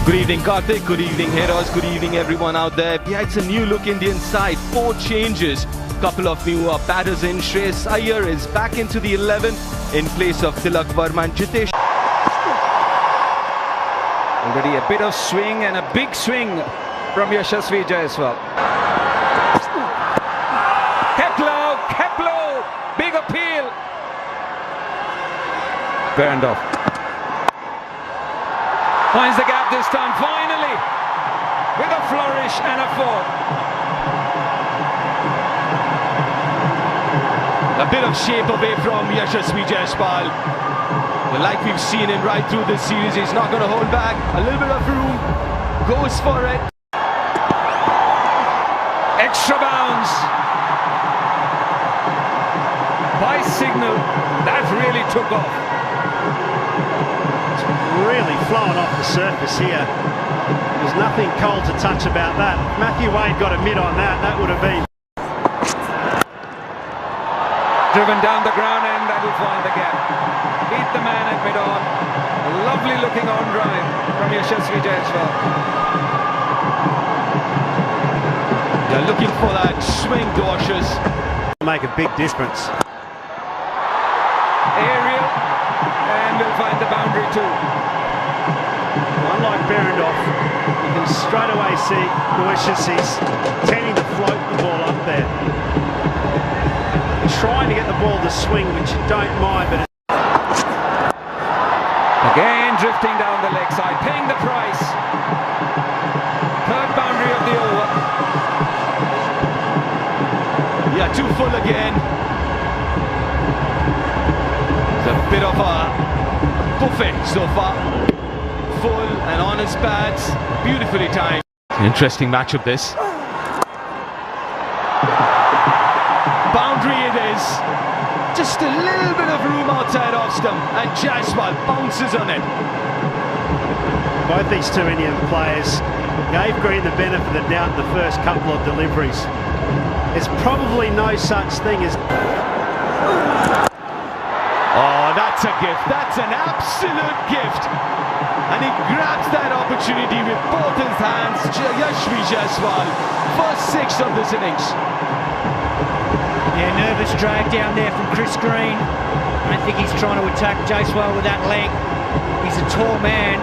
Good evening, Karthik. Good evening, heroes. Good evening, everyone out there. Yeah, it's a new look Indian side. 4 changes. Couple of new batters in. Shreyas Iyer is back into the 11 in place of Tilak Verma and Jitesh. Already a bit of swing and a big swing from Yashasvi Jaiswal. Kept low, big appeal. Burned off. Finds the gap this time, finally, with a flourish and a 4. A bit of shape away from Yashasvi Jaiswal. But like we've seen him right through this series, he's not going to hold back. A little bit of room, goes for it. Extra bounce. By signal, that really took off. Really flowing off the surface here. There's nothing cold to touch about that. If Matthew Wade got a mid on that, that would have been driven down the ground, and that will find the gap. Beat the man at mid-on. A lovely looking on drive from Yashasvi Jaiswal. They're looking for that swing to Ashes. make a big difference. Aerial, and will find the boundary too. Unlike Behrendorff, you can straight away see Boycius is tending to float the ball up there. Trying to get the ball to swing, which you don't mind, but again drifting down the leg side, paying the price. Third boundary of the over. Yeah, too full again. It's a bit of a buffet so far. Full and on his pads, beautifully timed. Interesting matchup this. Boundary it is. Just a little bit of room outside off stump, and Jaiswal bounces on it. Both these two Indian players gave Green the benefit of the doubt in the first couple of deliveries. There's probably no such thing as... Oh, that's a gift. That's an absolute gift. And he grabs that opportunity with both his hands. Yashasvi Jaiswal, first 6 of this innings. Yeah, nervous drag down there from Chris Green. I don't think he's trying to attack Jaiswal with that leg. He's a tall man.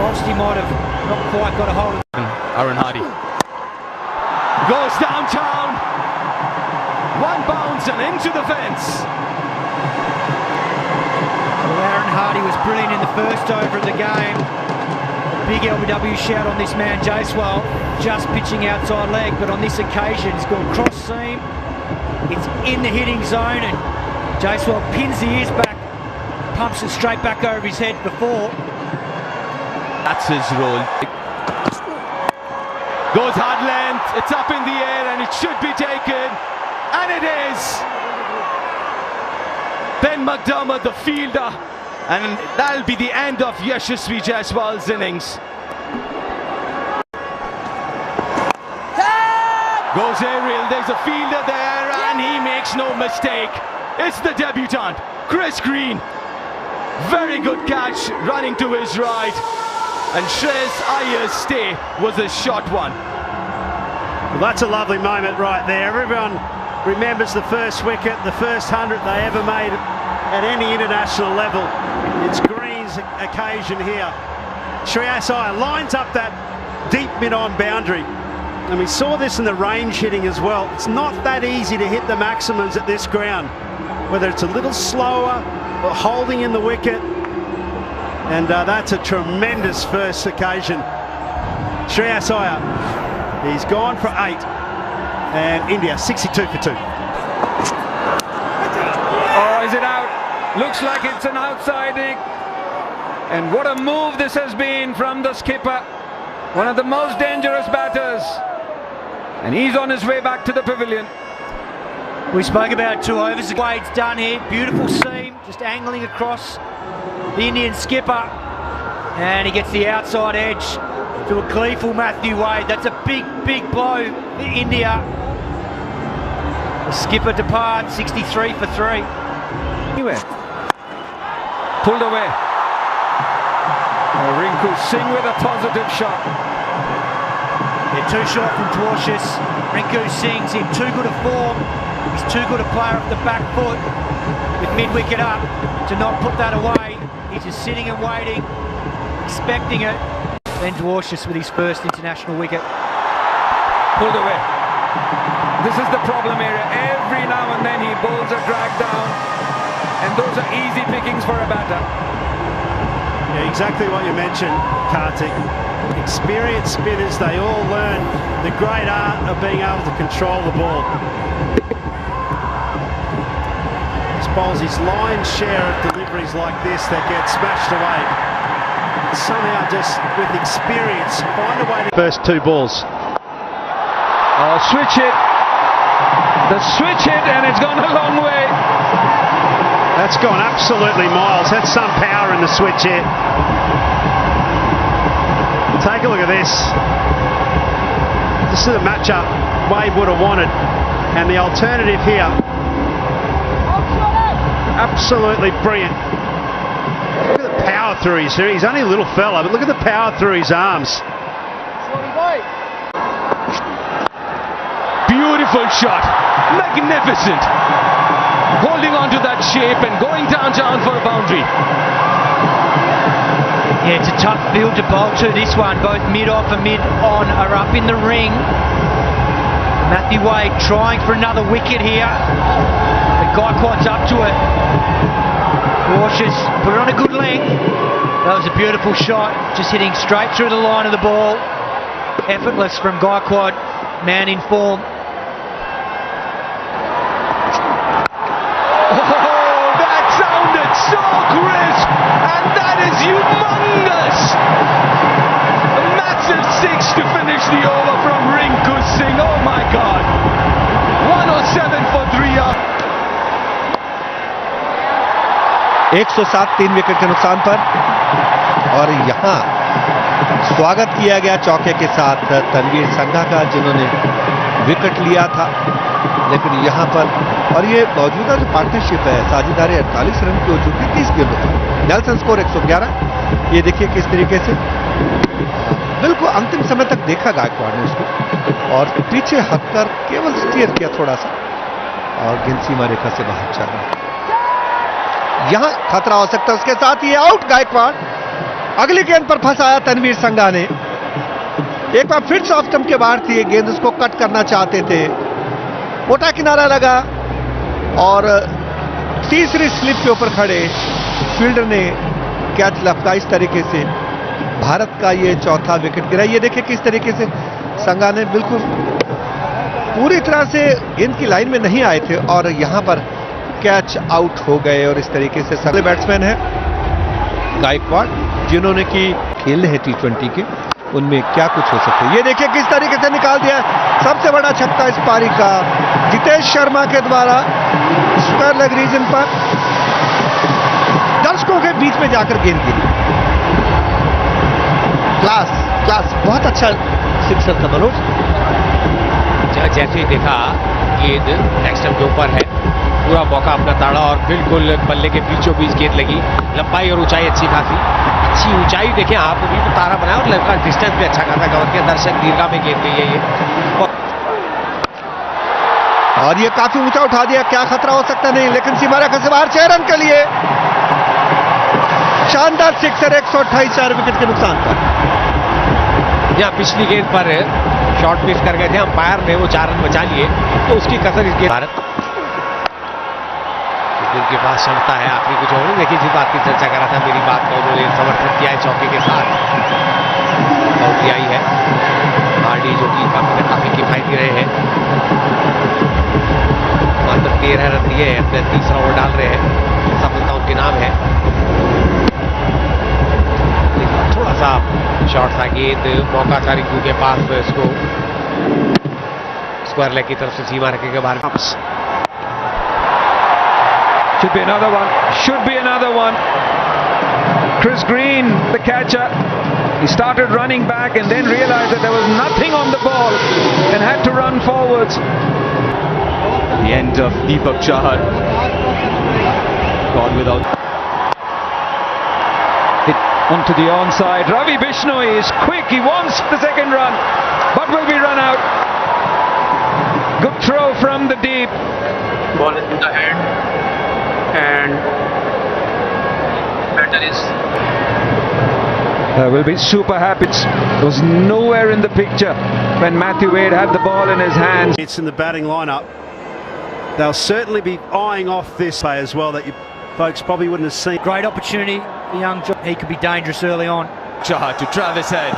Whilst he might have not quite got a hold of him. Aaron Hardy goes downtown. One bounce and into the fence. Well, Aaron Hardy was brilliant in the first over of the game. Big LBW shout on this man Jaiswal, just pitching outside leg, but on this occasion he's gone cross seam. It's in the hitting zone, and Jaiswal pins the ears back, pumps it straight back over his head before. That's his role. Goes hard length, it's up in the air and it should be taken. And it is! Ben McDermott, the fielder. And that'll be the end of Yashasvi Jaiswal's innings. Goes aerial, there's a fielder there and he makes no mistake. It's the debutant, Chris Green. Very good catch, running to his right. And Shreyas Iyer's stay was a short one. Well, that's a lovely moment right there. Everyone remembers the first wicket, the first 100 they ever made at any international level. It's Green's occasion here. Shreyas Iyer lines up that deep mid-on boundary. And we saw this in the range hitting as well. It's not that easy to hit the maximums at this ground, whether it's a little slower or holding in the wicket. And that's a tremendous first occasion. Shreyas Iyer, he's gone for 8. And India 62 for 2. Oh, is it out? Looks like it's an outsiding. And what a move this has been from the skipper. One of the most dangerous batters. And he's on his way back to the pavilion. We spoke about 2 overs. Wade's done here. Beautiful seam, just angling across the Indian skipper. And he gets the outside edge to a gleeful Matthew Wade. That's a big, big blow for India. The skipper departs, 63 for 3. Anyway, pulled away. Rinku Singh with a positive shot. Yeah, too short from Dwarshuis. Rinku Singh's in too good a form. He's too good a player off the back foot with mid-wicket up to not put that away. He's just sitting and waiting, expecting it. Then Dwarshuis with his first international wicket. Pulled away. This is the problem area. Every now and then he bowls a drag down, and those are easy pickings for a batter. Yeah, exactly what you mentioned, Kartik. Experienced spinners, they all learn the great art of being able to control the ball. This bowls his lion's share of deliveries like this that get smashed away. Somehow just with experience, find a way to... First two balls. Oh, switch it. The switch hit, and it's gone a long way. That's gone absolutely miles. That's some power in the switch hit. Take a look at this. This is a matchup Wade would have wanted, and the alternative here, absolutely brilliant. Look at the power through his... He's only a little fella, but look at the power through his arms. Beautiful shot, magnificent. Holding on to that shape and going downtown for a boundary. Yeah, it's a tough field to bowl to, this one. Both mid-off and mid-on are up in the ring. Matthew Wade trying for another wicket here. The Gaikwat's up to it. Cautious, put it on a good length. That was a beautiful shot, just hitting straight through the line of the ball. Effortless from Gaikwat, man in form. So crisp, and that is humongous. A massive six to finish the over from Rinku Singh. Oh my God, 107 for 3 up. 107 3 wicket के नुकसान पर, और यहां स्वागत किया गया चौके के साथ तनवीर संघा का, जिन्होंने विकेट लिया था। लेकिन यहां पर, और ये मौजूदा जो पार्टनरशिप है, साझेदारी 48 रन की हो चुकी, 30 गेंदों पर। Nelson score 111। ये देखिए किस तरीके से बिल्कुल अंतिम समय तक देखा गायकवाड़ ने उसको, और पीछे हटकर केवल स्टीयर किया थोड़ा सा, और गेंद सीमा रेखा से बाहर चला। यहां खतरा हो सकता है, उसके साथ ये आउट गायकवाड़। अगली गेंद पर फंसाया तनवीर संघा ने। एक बार फिर से ऑफ स्टंप के बाहर थी, गेंद उसको कट करना चाहते थे, मोटा किनारा लगा, और तीसरी स्लिप के ऊपर खड़े फील्डर ने कैच लपका। इस तरीके से भारत का ये चौथा विकेट गिरा। ये देखिए किस तरीके से संघा ने बिल्कुल पूरी तरह से गेंद की लाइन में नहीं आए थे, और यहां पर कैच आउट हो गए। और इस तरीके से सभी बैट्समैन है गायकवाड़, जिन्होंने की खेल है T20 के, उनमें क्या कुछ हो सकता है। ये देखिए किस तरीके से निकाल दिया, सबसे बड़ा छक्का इस पारी का जितेश शर्मा के द्वारा स्क्वायर लेग रीजन पर, दर्शकों के बीच में जाकर गेंद गिरी। क्लास बहुत अच्छा सिक्सर था मनोज। जैसे ही देखा गेंद नेक्स्ट स्टंप के ऊपर है, पूरा मौका अपना ताड़ा, और बिल्कुल बल्ले के बीचों बीच गेंद लगी। लंबाई और ऊंचाई अच्छी खासी, अच्छी ऊंचाई देखें आप, भी तारा बनाया, और लड़का डिस्टेंस भी अच्छा खासा कवर किया। दर्शक दीर्घा में गेंद गई है ये, और ये काफी ऊंचा उठा दिया। क्या खतरा हो सकता नहीं, लेकिन सीमा रेखा से बाहर 6 रन के लिए शानदार सिक्सर 128 4 विकेट के नुकसान पर। यहाँ पिछली गेंद पर शॉट मिस कर गए थे अंपायर ने, वो 4 रन बचा लिए, तो उसकी कसर इस गेंद। भारत के पास क्षमता है, आपने कुछ और देखिए जिस बात की चर्चा कर रहा था, मेरी बात का उन्होंने समर्थन किया है चौके के साथ। बाउंड्री आई है, हार्डी जो कि काफी किफायती रहे हैं, मात्र 13 रन दिए हैं, अपने तीसरा ओवर डाल रहे हैं, सफलता उनके नाम है। थोड़ा सा शॉर्ट सा गेंद, मौका था रिंकू के पास, इसको स्क्वायर लेग की तरफ से सीमा रखे के बाहर। Should be another one. Should be another one. Chris Green, the catcher, he started running back and then realized that there was nothing on the ball and had to run forwards. The end of Deepak Chahar. Gone without. onto the onside. Ravi Bishnoi is quick, he wants the second run, but will be run out. Good throw from the deep. Ball is in the head and batter is Will be super happy. It was nowhere in the picture when Matthew Wade had the ball in his hands. It's in the batting lineup. They'll certainly be eyeing off this play as well that you folks probably wouldn't have seen. Great opportunity, the young John. He could be dangerous early on. Chahar to Travis Head.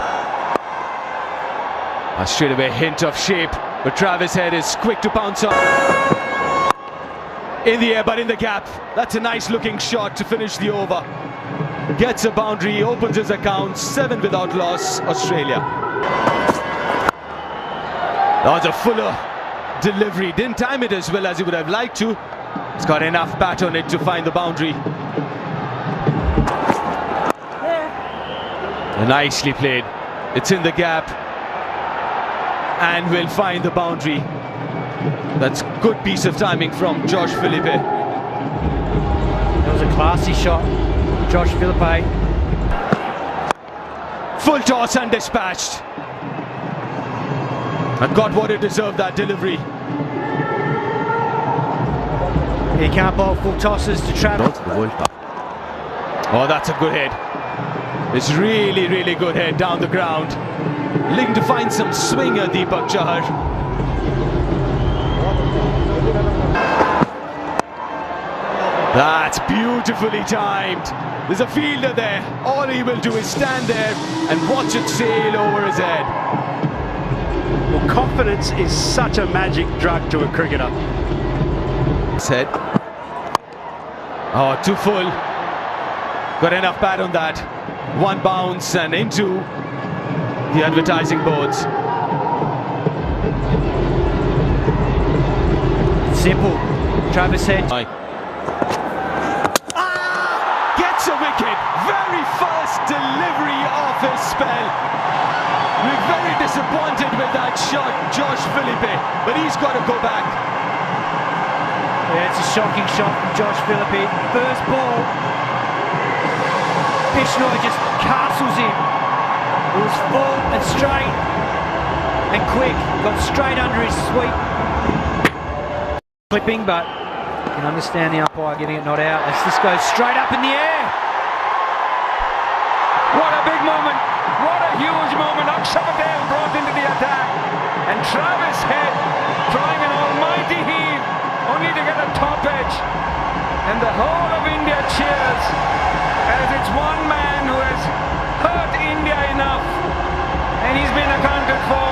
A straightaway hint of shape, but Travis Head is quick to pounce on. In the air, but in the gap. That's a nice looking shot to finish the over. Gets a boundary, opens his account, 7 without loss, Australia. That was a fuller delivery. Didn't time it as well as he would have liked to. He's got enough bat on it to find the boundary. Nicely played. It's in the gap and will find the boundary. That's good piece of timing from Josh Philippe. That was a classy shot, Josh Philippe. Full toss and dispatched. And got what it deserved, that delivery. He can't bowl full tosses to Travis. Oh, that's a good head. It's really, really good head down the ground. Looking to find some swinger, Deepak Chahar. That's beautifully timed. There's a fielder there. All he will do is stand there and watch it sail over his head. Well, confidence is such a magic drug to a cricketer. Head. Oh, too full. Got enough bat on that. One bounce and into the advertising boards. Simple. Travis Head. Gets a wicket. Very first delivery of his spell. We're very disappointed with that shot, Josh Philippe, but he's got to go back. Yeah, it's a shocking shot from Josh Philippe. First ball, Bishnoi just castles in. It was full and straight and quick. Got straight under his sweep. Clipping, but you can understand the umpire giving it not out as this goes straight up in the air. What a big moment. What a huge moment. Akshar Patel brought into the attack. And Travis Head trying an almighty heave only to get a top edge. And the whole of India cheers as it's one man who has hurt India enough. And he's been accounted for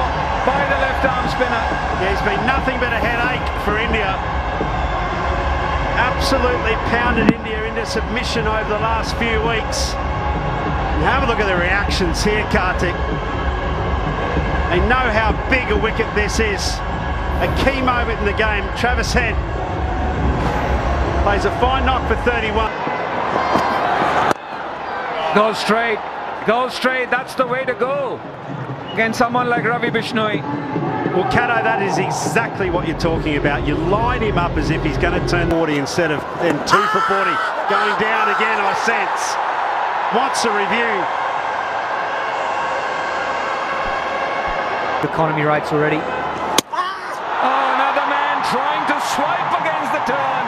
by the left arm spinner. There's been nothing but a headache for India. Absolutely pounded India into submission over the last few weeks. And have a look at the reactions here, Kartik. They know how big a wicket this is. A key moment in the game. Travis Head plays a fine knock for 31. Go straight. Go straight. That's the way to go against someone like Ravi Bishnoi. Well, Kato, that is exactly what you're talking about. You line him up as if he's going to turn 40 instead of then 2 for 40. Going down again, I sense. Wants a review. Economy rates already. Oh, another man trying to swipe against the turn.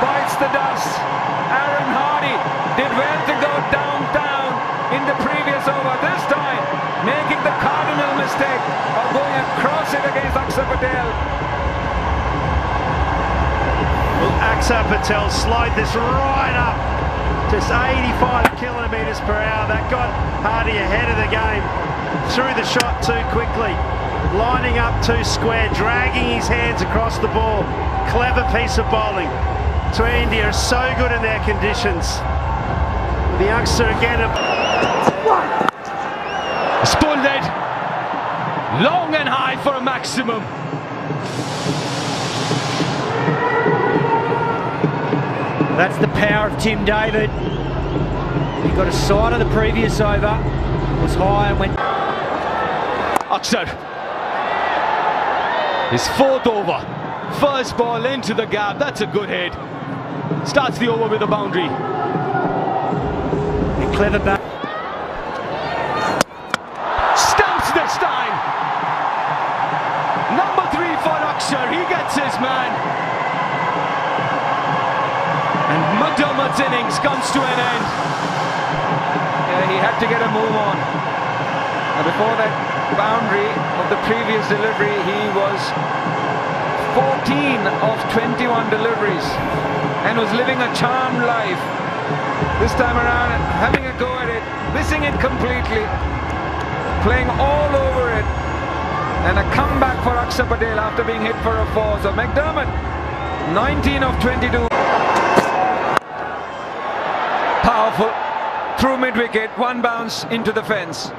Bites the dust. Aaron Hardy did well to go downtown in the previous over. This time, making the cardinal mistake of going across it against Akshar Patel. Well, Akshar Patel slowed this right up. Just 85 kilometres per hour. That got Hardy ahead of the game. Threw the shot too quickly. Lining up too square, dragging his hands across the ball. Clever piece of bowling. So India is so good in their conditions. The youngster again. Spun lead. Long and high for a maximum. That's the power of Tim David. He got a side of the previous over. Was high and went. Akshar. His 4th over. First ball into the gap. That's a good hit. Starts the over with a boundary. Clever back. Stumps this time. Number 3 for Akshar. He gets his man. And McDermott's innings comes to an end. Yeah, he had to get a move on. And before that boundary of the previous delivery, he was 14 of 21 deliveries and was living a charmed life. This time around, having a go at it, missing it completely, playing all over it, and a comeback for Akshar Patel after being hit for a 4. So McDermott, 19 of 22. Powerful, through mid-wicket, 1 bounce into the fence.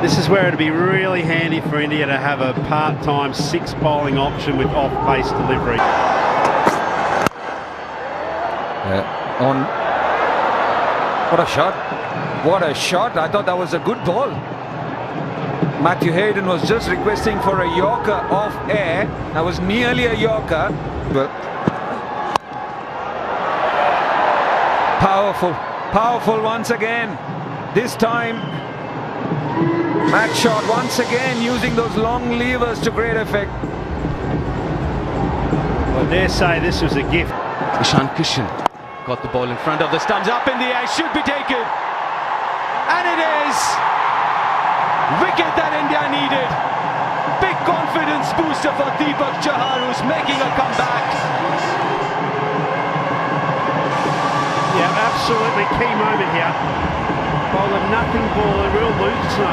This is where it'd be really handy for India to have a part-time 6 bowling option with off-pace delivery. What a shot. What a shot. I thought that was a good ball. Matthew Hayden was just requesting for a Yorker off air. That was nearly a Yorker. But powerful once again. This time, Matt shot once again using those long levers to great effect. I dare say this was a gift. Ishan Kishan got the ball in front of the stumps, up in the air, should be taken. And it is! Wicket that India needed. Big confidence booster for Deepak Chahar, who's making a comeback. Yeah, absolutely key moment here. Bowler nothing ball, a real looser.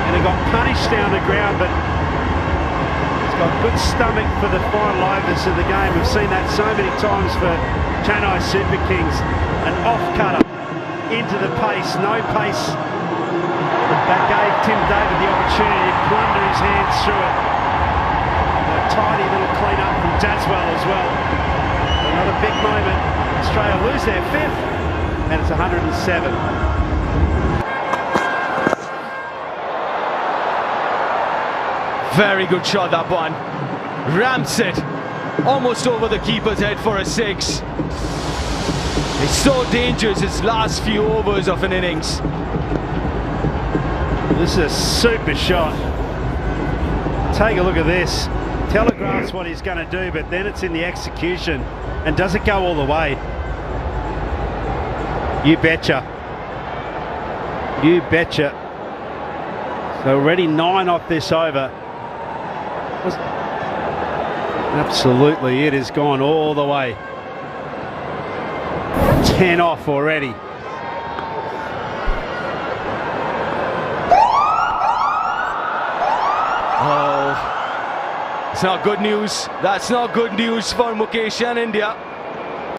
And he got punished down the ground, but he's got good stomach for the final overs of the game. We've seen that so many times for Chennai Super Kings. An off-cutter into the pace, no pace. That gave Tim David the opportunity to plunder his hands through it. A tidy little clean-up from Jaswell as well. Another big moment. Australia lose their 5th, and it's 107. Very good shot, that one. Ramps it almost over the keeper's head for a 6. It's so dangerous, his last few overs of an innings. This is a super shot. Take a look at this. Telegraphs what he's going to do, but then it's in the execution. And does it go all the way? You betcha. You betcha. So already 9 off this over. Absolutely, it has gone all the way. 10 off already. Oh, it's not good news. That's not good news for Mukesh and India.